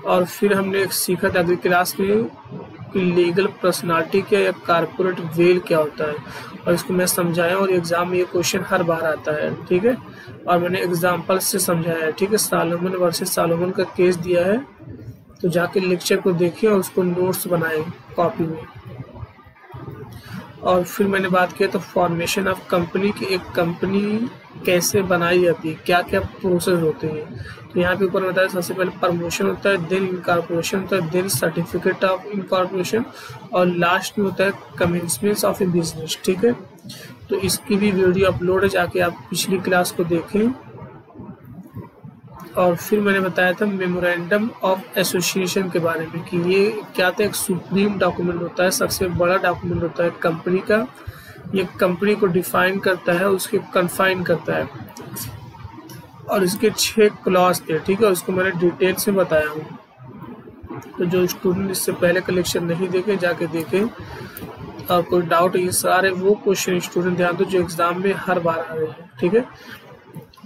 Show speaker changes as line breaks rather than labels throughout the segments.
और फिर हमने एक सीखा था अगली क्लास में कि लीगल पर्सनालिटी क्या या कारपोरेट वेल क्या होता है, और इसको मैं समझाया और एग्जाम में ये क्वेश्चन हर बार आता है। ठीक है, और मैंने एग्जाम्पल से समझाया है। ठीक है, सालोमन वर्सेस सालोमन का केस दिया है, तो जाके लेक्चर को देखिए और उसको नोट्स बनाए कॉपी में। और फिर मैंने बात किया तो फॉर्मेशन ऑफ कंपनी की, एक कंपनी कैसे बनाई जाती है, क्या क्या प्रोसेस होते हैं। तो यहाँ पे ऊपर बताया सबसे पहले प्रमोशन होता है, देन इनकॉर्पोरेशन होता है, देन सर्टिफिकेट ऑफ इनकॉर्पोरेशन, और लास्ट में होता है कमेंसमेंट ऑफ ए बिजनेस। ठीक है, तो इसकी भी वीडियो अपलोड है, जाके आप पिछली क्लास को देखें। और फिर मैंने बताया था मेमोरेंडम ऑफ एसोसिएशन के बारे में कि ये क्या था, एक सुप्रीम डॉक्यूमेंट होता है, सबसे बड़ा डॉक्यूमेंट होता है कंपनी का। ये कंपनी को डिफाइन करता है, उसके कन्फाइन करता है, और इसके 6 क्लॉज थे। ठीक है, उसको मैंने डिटेल से बताया हूँ, तो जो स्टूडेंट इससे पहले का लेक्चर नहीं देखे जाके देखें। और कोई डाउट, ये सारे वो क्वेश्चन स्टूडेंट ध्यान दो जो एग्जाम में हर बार आ रहे हैं। ठीक है,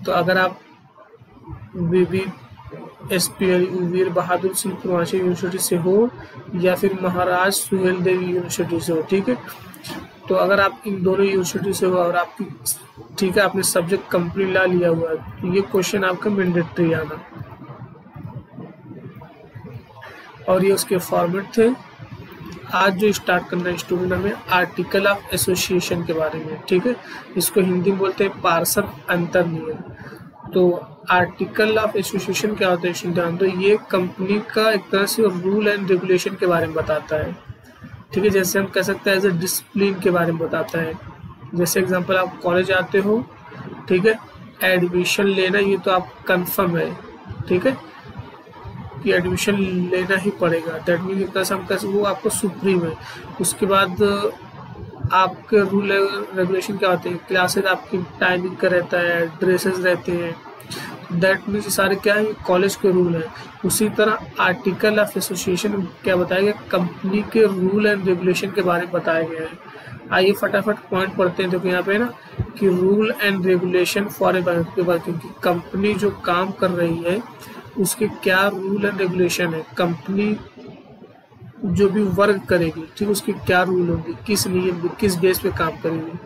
तो अगर आप SPL वीर बहादुर सिंह पूर्वांचल यूनिवर्सिटी से हो या फिर महाराज सुहेल देव यूनिवर्सिटी से हो, ठीक है, तो अगर आप इन दोनों यूनिवर्सिटी से हो और आपकी, ठीक है, आपने सब्जेक्ट कंपनी लॉ लिया हुआ है, तो ये क्वेश्चन आपका मैंडेटरी आना। और ये उसके फॉर्मेट थे। आज जो स्टार्ट करना है स्टूडेंट हमें आर्टिकल ऑफ एसोसिएशन के बारे में। ठीक है, इसको हिंदी में बोलते हैं पार्षद अंतर नियम। तो आर्टिकल ऑफ एसोसिएशन क्या होता है स्टूडेंट, तो ये कंपनी का एक तरह से रूल एंड रेगुलेशन के बारे में बताता है। ठीक है, जैसे हम कह सकते हैं एज ए डिसिप्लिन के बारे में बताता है। जैसे एग्जांपल, आप कॉलेज आते हो, ठीक है, एडमिशन लेना ये तो आप कंफर्म है, ठीक है, कि एडमिशन लेना ही पड़ेगा। दैट मीन एक तरह से हम कह सकते वो आपको सुप्रीम है। उसके बाद आपके रूल रेगुलेशन क्या होते हैं, क्लासेस आपकी टाइमिंग का रहता है, ड्रेसेस रहते हैं। दैट मीन्स सारे क्या है, कॉलेज के रूल है। उसी तरह आर्टिकल ऑफ एसोसिएशन क्या बताया गया, कंपनी के रूल एंड रेगुलेशन के बारे में बताया गया है। आइए फटाफट पॉइंट पढ़ते हैं। देखो यहाँ पे ना कि rule and regulation for a working, company जो काम कर रही है उसके क्या रूल एंड रेगुलेशन है, कंपनी जो भी वर्क करेगी, ठीक, उसके क्या रूल होंगे, किस नियम किस बेस पे काम करेगी।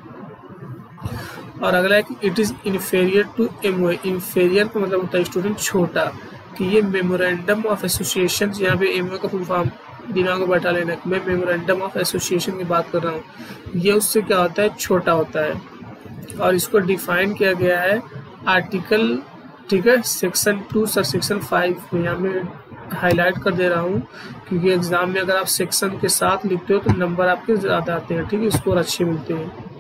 और अगला है कि it is inferior to MOA. Inferior का मतलब होता है स्टूडेंट छोटा, कि ये मेमोरेंडम ऑफ एसोसिएशन, यहाँ पे एमओए का फुल फॉर्म दिमाग में बैठा लेना, मैं मेमोरेंडम ऑफ एसोसिएशन की बात कर रहा हूँ। ये उससे क्या होता है, छोटा होता है। और इसको डिफाइन किया गया है आर्टिकल, ठीक है, सेक्शन 2 सबसेक्शन 5 में। यहाँ मैं हाईलाइट कर दे रहा हूँ क्योंकि एग्जाम में अगर आप सेक्शन के साथ लिखते हो तो नंबर आपके ज़्यादा आते हैं, ठीक है, स्कोर अच्छे मिलते हैं।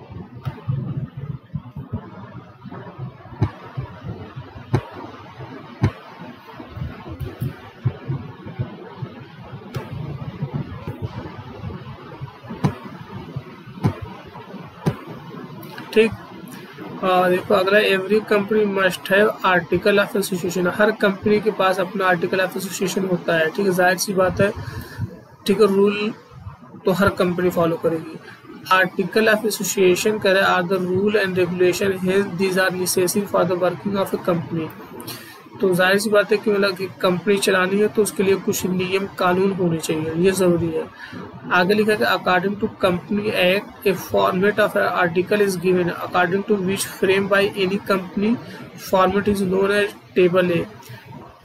ठीक, देखो अगला, every company must have article of association. Her company के पास अपना आर्टिकल ऑफ एसोसिएशन होता है, ठीक है, जाहिर सी बात है, ठीक है, रूल तो हर कंपनी फॉलो करेगी। आर्टिकल ऑफ एसोसिएशन करे are the rule and regulation, these are necessary for the working of a company. तो जाहिर सी बात है कि मतलब कि कंपनी चलानी है तो उसके लिए कुछ नियम कानून होने चाहिए, ये जरूरी है। आगे लिखा है according to company act a format of article is given according to which frame by any company format is known as table A.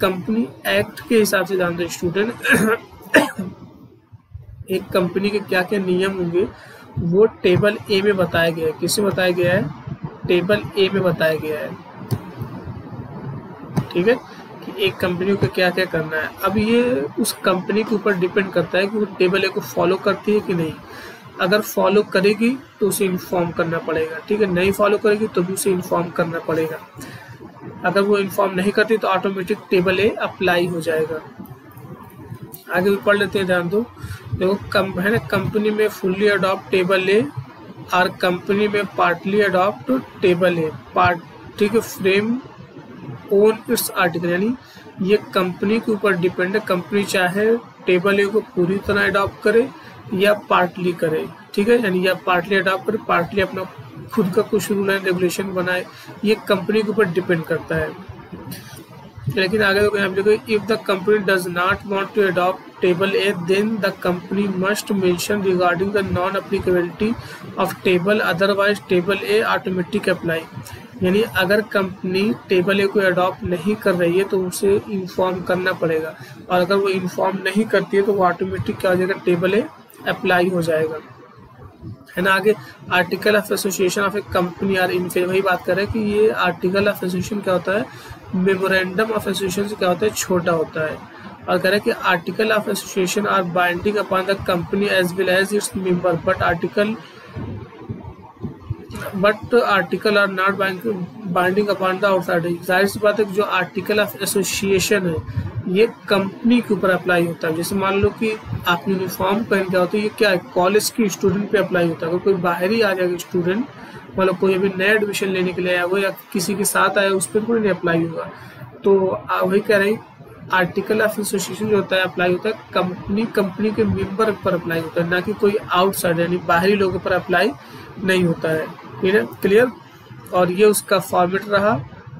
Company act के हिसाब से जानते स्टूडेंट एक कंपनी के क्या क्या नियम होंगे वो टेबल ए में बताया गया है। किसमें बताया गया है, टेबल ए में बताया गया है, ठीक है, कि एक कंपनी को क्या क्या करना है। अब ये उस कंपनी के ऊपर डिपेंड करता है कि वो टेबल ए को फॉलो करती है कि नहीं। अगर फॉलो करेगी तो उसे इन्फॉर्म करना पड़ेगा, ठीक है, नहीं फॉलो करेगी तो भी उसे इन्फॉर्म करना पड़ेगा। अगर वो इन्फॉर्म नहीं करती तो ऑटोमेटिक टेबल ए अप्लाई हो जाएगा। आगे भी पढ़ लेते हैं, ध्यान दो। देखो है ना, कंपनी में फुल्ली अडॉप्ट टेबल ए और कंपनी में पार्टली अडॉप्ट टेबल ए पार्ट, ठीक है, फ्रेम ओन इट्स आर्टिकल, यानी ये कंपनी के ऊपर डिपेंड है। कंपनी चाहे टेबल ए को पूरी तरह अडॉप्ट करे या पार्टली करे, ठीक है, यानी या पार्टली अडॉप्ट करे, पार्टली अपना खुद का कुछ रूल एंड रेगुलेशन बनाए, ये कंपनी के ऊपर डिपेंड करता है। लेकिन आगे देखो यहाँ पे देखो, if the company does not want to adopt table A then the company must mention regarding the non applicability of table, otherwise table A automatic apply. यानी अगर कंपनी टेबल ए को अडॉप्ट नहीं कर रही है तो उसे इन्फॉर्म करना पड़ेगा, और अगर वो इन्फॉर्म नहीं करती है तो वो ऑटोमेटिक क्या हो जाएगा, टेबल ए अप्लाई हो जाएगा, है ना। आगे article of association of a company are in favour, वही बात कर रहे हैं कि ये आर्टिकल ऑफ एसोसिएशन क्या होता है, मेमोरेंडम ऑफ एसोसिएशन से क्या होता है, छोटा होता है। और कह रहे हैं कि article of association are binding upon the company as well as its member, but article are not binding upon the outsider. जाहिर सी बात है कि जो आर्टिकल ऑफ एसोसिएशन है ये कंपनी के ऊपर अप्लाई होता है। जैसे मान लो कि आप यूनिफॉर्म पहन के होते हैं, ये क्या है, कॉलेज की स्टूडेंट पे अप्लाई होता है। अगर कोई बाहर ही आ जाएगा स्टूडेंट, मतलब कोई अभी नया एडमिशन लेने के लिए आया वो या किसी के साथ आया, उस पर कोई नहीं अप्लाई होगा। तो वही कह रहे हैं, आर्टिकल ऑफ एसोसिएशन जो होता है अप्लाई होता है कंपनी के मेंबर पर अप्लाई होता है, ना कि कोई आउटसाइडर यानी बाहरी लोगों पर अप्लाई नहीं होता है। क्लियर। और ये उसका फॉर्मेट रहा।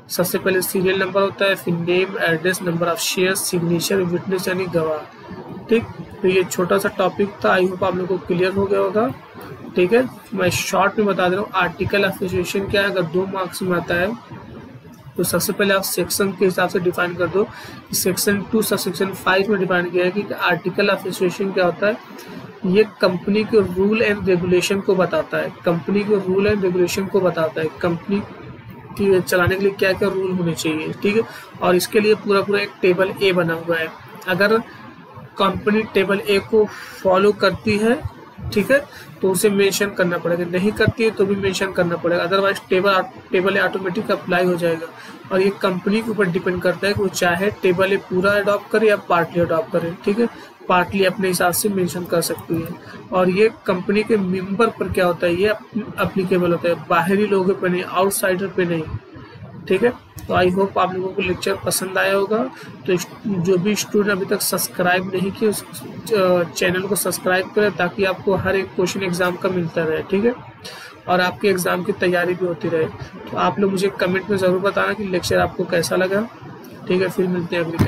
सबसे पहले सीरियल नंबर होता है, फिर name, address, number of share, signature, witness यानी गवाह। ठीक, तो ये छोटा सा टॉपिक था, आई होप आप लोगों को क्लियर हो गया होगा। ठीक है, मैं शॉर्ट में बता दे रहा हूँ आर्टिकल ऑफ एसोसिएशन क्या है। अगर 2 मार्क्स में आता है तो सबसे पहले आप सेक्शन के हिसाब से डिफाइन कर दो। सेक्शन 2 सबसेक्शन 5 में डिफाइन किया है कि आर्टिकल ऑफ एसोसिएशन क्या होता है, ये कंपनी के रूल एंड रेगुलेशन को बताता है। कंपनी के रूल एंड रेगुलेशन को बताता है, कंपनी की चलाने के लिए क्या क्या रूल होने चाहिए। ठीक है, और इसके लिए पूरा एक टेबल ए बना हुआ है। अगर कंपनी टेबल ए को फॉलो करती है, ठीक है, तो उसे मेंशन करना पड़ेगा, नहीं करती है तो भी मेंशन करना पड़ेगा, otherwise table A automatic apply हो जाएगा। और ये कंपनी के ऊपर डिपेंड करता है कि वो चाहे टेबल ए पूरा अडॉप्ट करे या पार्टली अडॉप्ट करे। ठीक है, पार्टली अपने हिसाब से मेंशन कर सकती है। और ये कंपनी के मेंबर पर क्या होता है, ये अप्लीकेबल होता है, बाहरी लोगों पे नहीं, आउटसाइडर पे नहीं। ठीक है, तो आई होप आप लोगों को लेक्चर पसंद आया होगा। तो जो भी स्टूडेंट अभी तक सब्सक्राइब नहीं किए उस चैनल को सब्सक्राइब करें, ताकि आपको हर एक क्वेश्चन एग्जाम का मिलता रहे। ठीक है, और आपके एग्जाम की तैयारी भी होती रहे। तो आप लोग मुझे कमेंट में ज़रूर बताना कि लेक्चर आपको कैसा लगा। ठीक है, फिर मिलते हैं अगली